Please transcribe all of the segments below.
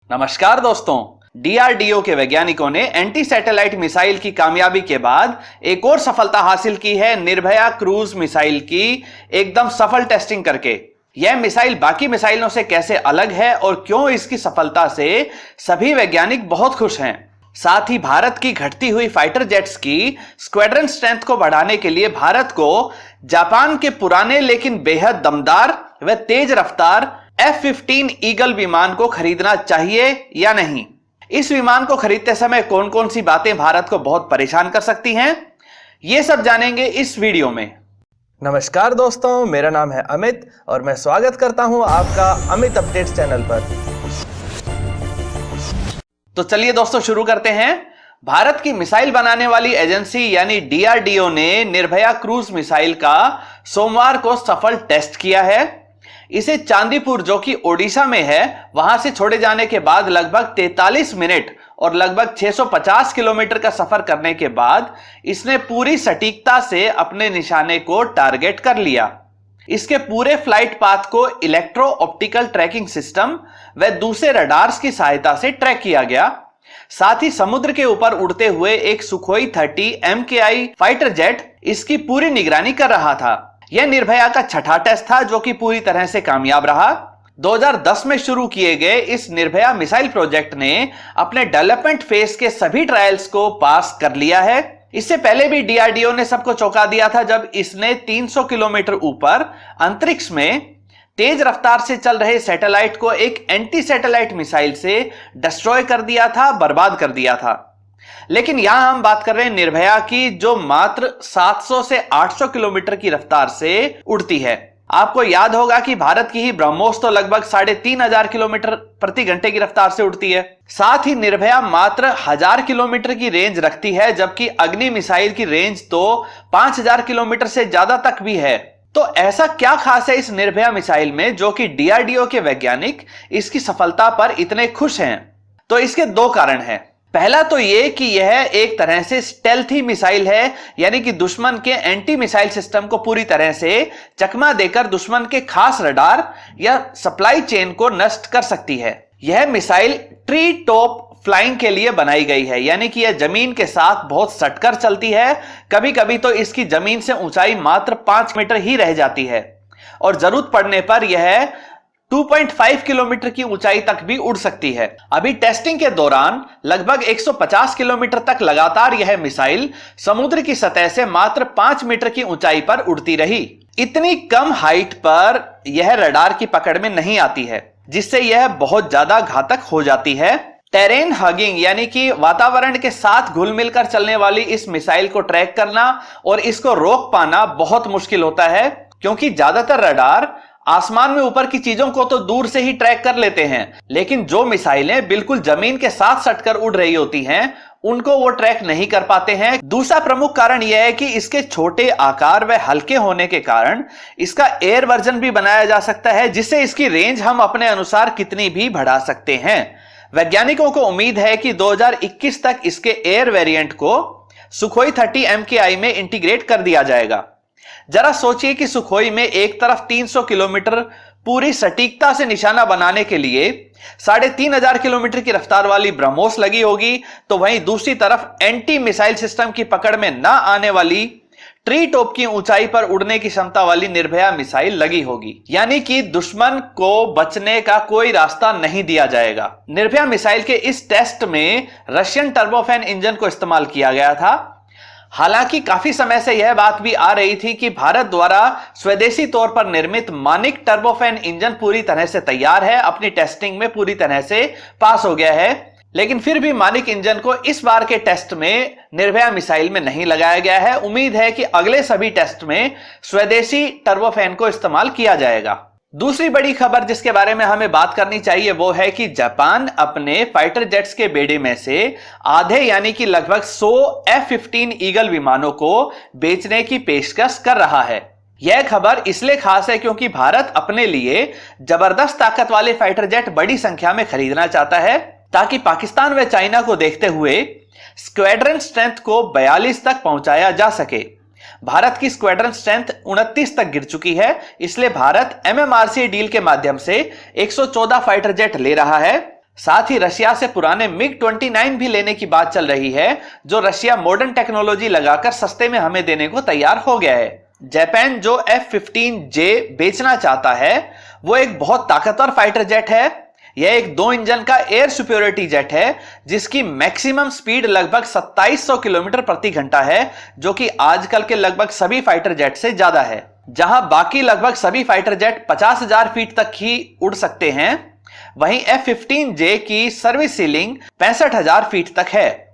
नमस्कार दोस्तों। डीआरडीओ के वैज्ञानिकों ने एंटी सैटेलाइट मिसाइल की कामयाबी के बाद एक और सफलता हासिल की है निर्भया क्रूज मिसाइल की एकदम सफल टेस्टिंग करके। यह मिसाइल बाकी मिसाइलों से कैसे अलग है और क्यों इसकी सफलता से सभी वैज्ञानिक बहुत खुश हैं। साथ ही भारत की घटती हुई फाइटर जेट्स की स्क्वाड्रन स्ट्रेंथ को बढ़ाने के लिए भारत को जापान के पुराने लेकिन बेहद दमदार व तेज रफ्तार F-15 ईगल विमान को खरीदना चाहिए या नहीं। इस विमान को खरीदते समय कौन कौन सी बातें भारत को बहुत परेशान कर सकती हैं, ये सब जानेंगे इस वीडियो में। नमस्कार दोस्तों, मेरा नाम है अमित और मैं स्वागत करता हूं आपका अमित अपडेट्स चैनल पर। तो चलिए दोस्तों शुरू करते हैं। भारत की मिसाइल बनाने वाली एजेंसी यानी डीआरडीओ ने निर्भया क्रूज मिसाइल का सोमवार को सफल टेस्ट किया है। इसे चांदीपुर जो कि ओडिशा में है वहां से छोड़े जाने के बाद लगभग 43 मिनट और लगभग 650 किलोमीटर का सफर करने के बाद इसने पूरी सटीकता से अपने निशाने को टारगेट कर लिया। इसके पूरे फ्लाइट पाथ को इलेक्ट्रो ऑप्टिकल ट्रैकिंग सिस्टम व दूसरे रडार्स की सहायता से ट्रैक किया गया। साथ ही समुद्र के ऊपर उड़ते हुए एक सुखोई 30 MKI फाइटर जेट इसकी पूरी निगरानी कर रहा था। यह निर्भया का छठा टेस्ट था जो कि पूरी तरह से कामयाब रहा। 2010 में शुरू किए गए इस निर्भया मिसाइल प्रोजेक्ट ने अपने डेवलपमेंट फेज के सभी ट्रायल्स को पास कर लिया है। इससे पहले भी डीआरडीओ ने सबको चौंका दिया था जब इसने 300 किलोमीटर ऊपर अंतरिक्ष में तेज रफ्तार से चल रहे सैटेलाइट को एक एंटी सैटेलाइट मिसाइल से डिस्ट्रॉय कर दिया था, बर्बाद कर दिया था। लेकिन यहां हम बात कर रहे हैं निर्भया की जो मात्र 700 से 800 किलोमीटर की रफ्तार से उड़ती है। आपको याद होगा कि भारत की ही ब्रह्मोस तो लगभग 3500 किलोमीटर प्रति घंटे की रफ्तार से उड़ती है। साथ ही निर्भया मात्र 1000 किलोमीटर की रेंज रखती है जबकि अग्नि मिसाइल की रेंज तो 5000 किलोमीटर से ज्यादा तक भी है। तो ऐसा क्या खास है इस निर्भया मिसाइल में जो कि डीआरडीओ के वैज्ञानिक इसकी सफलता पर इतने खुश हैं? तो इसके दो कारण हैं। पहला तो यह कि यह एक तरह से स्टेल्थी मिसाइल है, यानी कि दुश्मन के एंटी मिसाइल सिस्टम को पूरी तरह से चकमा देकर दुश्मन के खास रडार या सप्लाई चेन को नष्ट कर सकती है। यह मिसाइल ट्री टॉप फ्लाइंग के लिए बनाई गई है, यानी कि यह जमीन के साथ बहुत सटकर चलती है। कभी कभी तो इसकी जमीन से ऊंचाई मात्र 5 मीटर ही रह जाती है और जरूरत पड़ने पर यह 2.5 किलोमीटर की ऊंचाई तक भी उड़ सकती है। अभी टेस्टिंग के दौरान लगभग 150 किलोमीटर तक लगातार यह मिसाइल समुद्र की सतह से मात्र 5 मीटर की ऊंचाई पर उड़ती रही। इतनी कम हाइट पर यह रडार की पकड़ में नहीं आती है, जिससे यह बहुत ज्यादा घातक हो जाती है। टेरेन हगिंग यानी कि वातावरण के साथ घुल मिलकर चलने वाली इस मिसाइल को ट्रैक करना और इसको रोक पाना बहुत मुश्किल होता है, क्योंकि ज्यादातर रडार आसमान में ऊपर की चीजों को तो दूर से ही ट्रैक कर लेते हैं, लेकिन जो मिसाइलें बिल्कुल जमीन के साथ सटकर उड़ रही होती हैं उनको वो ट्रैक नहीं कर पाते हैं। दूसरा प्रमुख कारण यह है कि इसके छोटे आकार व हल्के होने के कारण इसका एयर वर्जन भी बनाया जा सकता है, जिससे इसकी रेंज हम अपने अनुसार कितनी भी बढ़ा सकते हैं। वैज्ञानिकों को उम्मीद है कि 2021 तक इसके एयर वेरिएंट को सुखोई 30 MKI में इंटीग्रेट कर दिया जाएगा। जरा सोचिए कि सुखोई में एक तरफ 300 किलोमीटर पूरी सटीकता से निशाना बनाने के लिए 3500 किलोमीटर की रफ्तार वाली ब्रह्मोस लगी होगी, तो वहीं दूसरी तरफ एंटी मिसाइल सिस्टम की पकड़ में ना आने वाली ट्री टॉप की ऊंचाई पर उड़ने की क्षमता वाली निर्भया मिसाइल लगी होगी, यानी कि दुश्मन को बचने का कोई रास्ता नहीं दिया जाएगा। निर्भया मिसाइल के इस टेस्ट में रशियन टर्बोफैन इंजन को इस्तेमाल किया गया था। हालांकि काफी समय से यह बात भी आ रही थी कि भारत द्वारा स्वदेशी तौर पर निर्मित मानिक टर्बोफैन इंजन पूरी तरह से तैयार है, अपनी टेस्टिंग में पूरी तरह से पास हो गया है, लेकिन फिर भी मानिक इंजन को इस बार के टेस्ट में निर्भया मिसाइल में नहीं लगाया गया है। उम्मीद है कि अगले सभी टेस्ट में स्वदेशी टर्बोफैन को इस्तेमाल किया जाएगा। दूसरी बड़ी खबर जिसके बारे में हमें बात करनी चाहिए वो है कि जापान अपने फाइटर जेट्स के बेड़े में से आधे यानी कि लगभग 100 F-15 ईगल विमानों को बेचने की पेशकश कर रहा है। यह खबर इसलिए खास है क्योंकि भारत अपने लिए जबरदस्त ताकत वाले फाइटर जेट बड़ी संख्या में खरीदना चाहता है, ताकि पाकिस्तान व चाइना को देखते हुए स्क्वाड्रन स्ट्रेंथ को 42 तक पहुंचाया जा सके। भारत की स्क्वाड्रन स्ट्रेंथ 29 तक गिर चुकी है, इसलिए भारत MMRC डील के माध्यम से 114 फाइटर जेट ले रहा है। साथ ही रशिया से पुराने MiG-29 भी लेने की बात चल रही है, जो रशिया मॉडर्न टेक्नोलॉजी लगाकर सस्ते में हमें देने को तैयार हो गया है। जापान जो F-15J बेचना चाहता है, वो एक बहुत ताकतवर फाइटर जेट है। यह एक 2 इंजन का एयर सुपीरियरिटी जेट है, जिसकी मैक्सिमम स्पीड लगभग 2700 किलोमीटर प्रति घंटा है, जो कि आजकल के लगभग सभी फाइटर जेट से ज्यादा है। जहां बाकी लगभग सभी फाइटर जेट 50,000 फीट तक ही उड़ सकते हैं, वहीं F-15J की सर्विस सीलिंग 65,000 फीट तक है।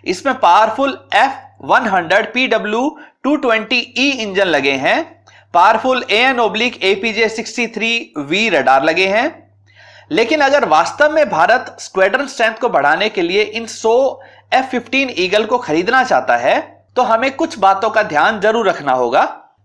इसमें पावरफुल F-100 PW-220E इंजन लगे हैं, पावरफुल AN/APJ-63V रडार लगे हैं। लेकिन अगर वास्तव में भारत स्क्वाड्रन स्ट्रेंथ को बढ़ाने के लिए इन 100 F-15 ईगल को खरीदना चाहता है, तो हमें कुछ बातों का ध्यान जरूर रखना होगा।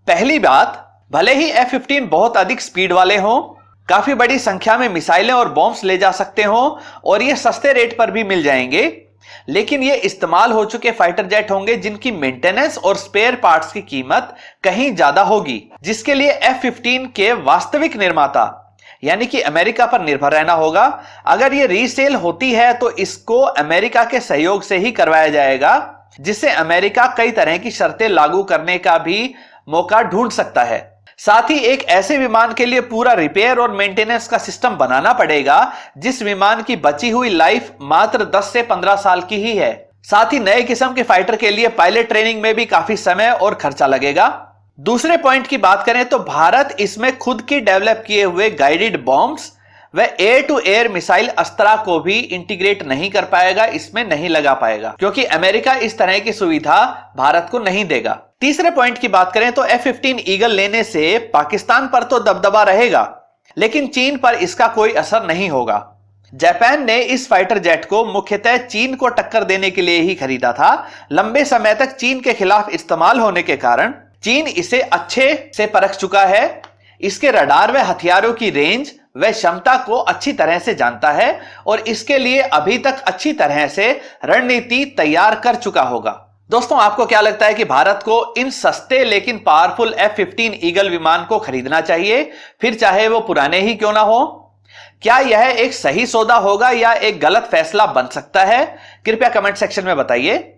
पहली बात, भले ही F-15 बहुत अधिक स्पीड वाले हों, काफी बड़ी संख्या में मिसाइलें और बॉम्ब्स ले जा सकते हों और ये सस्ते रेट पर भी मिल जाएंगे, लेकिन ये इस्तेमाल हो चुके फाइटर जेट होंगे जिनकी मेंटेनेंस और स्पेयर पार्ट्स की कीमत कहीं ज्यादा होगी, जिसके लिए F-15 के वास्तविक निर्माता यानी कि अमेरिका पर निर्भर रहना होगा। अगर ये रीसेल होती है तो इसको अमेरिका के सहयोग से ही करवाया जाएगा, जिससे अमेरिका कई तरह की शर्तें लागू करने का भी मौका ढूंढ सकता है। साथ ही एक ऐसे विमान के लिए पूरा रिपेयर और मेंटेनेंस का सिस्टम बनाना पड़ेगा जिस विमान की बची हुई लाइफ मात्र 10 से 15 साल की ही है। साथ ही नए किस्म के फाइटर के लिए पायलट ट्रेनिंग में भी काफी समय और खर्चा लगेगा। दूसरे पॉइंट की बात करें तो भारत इसमें खुद की डेवलप किए हुए गाइडेड बॉम्ब्स व air to air missile Astra को भी इंटीग्रेट नहीं कर पाएगा, इसमें नहीं लगा पाएगा, क्योंकि अमेरिका इस तरह की सुविधा भारत को नहीं देगा। तीसरे पॉइंट की बात करें तो F-15 ईगल लेने से पाकिस्तान पर तो दबदबा रहेगा, लेकिन चीन पर इसका कोई असर नहीं होगा। जापान ने इस फाइटर जेट को मुख्यतः चीन को टक्कर देने के लिए ही खरीदा था। लंबे समय तक चीन के खिलाफ इस्तेमाल होने के कारण चीन इसे अच्छे से परख चुका है। इसके रडार व हथियारों की रेंज व क्षमता को अच्छी तरह से जानता है और इसके लिए अभी तक अच्छी तरह से रणनीति तैयार कर चुका होगा। दोस्तों, आपको क्या लगता है कि भारत को इन सस्ते लेकिन पावरफुल F-15 ईगल विमान को खरीदना चाहिए, फिर चाहे वो पुराने ही क्यों ना हो? क्या यह एक सही सौदा होगा या एक गलत फैसला बन सकता है? कृपया कमेंट सेक्शन में बताइए।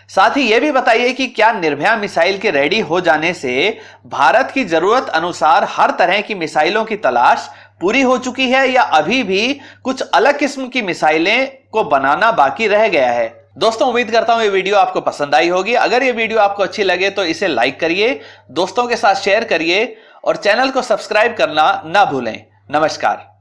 साथ ही यह भी बताइए कि क्या निर्भया मिसाइल के रेडी हो जाने से भारत की जरूरत अनुसार हर तरह की मिसाइलों की तलाश पूरी हो चुकी है या अभी भी कुछ अलग किस्म की मिसाइलें को बनाना बाकी रह गया है? दोस्तों, उम्मीद करता हूं ये वीडियो आपको पसंद आई होगी। अगर ये वीडियो आपको अच्छी लगे तो इसे लाइक करिए, दोस्तों के साथ शेयर करिए और चैनल को सब्सक्राइब करना ना भूलें। नमस्कार।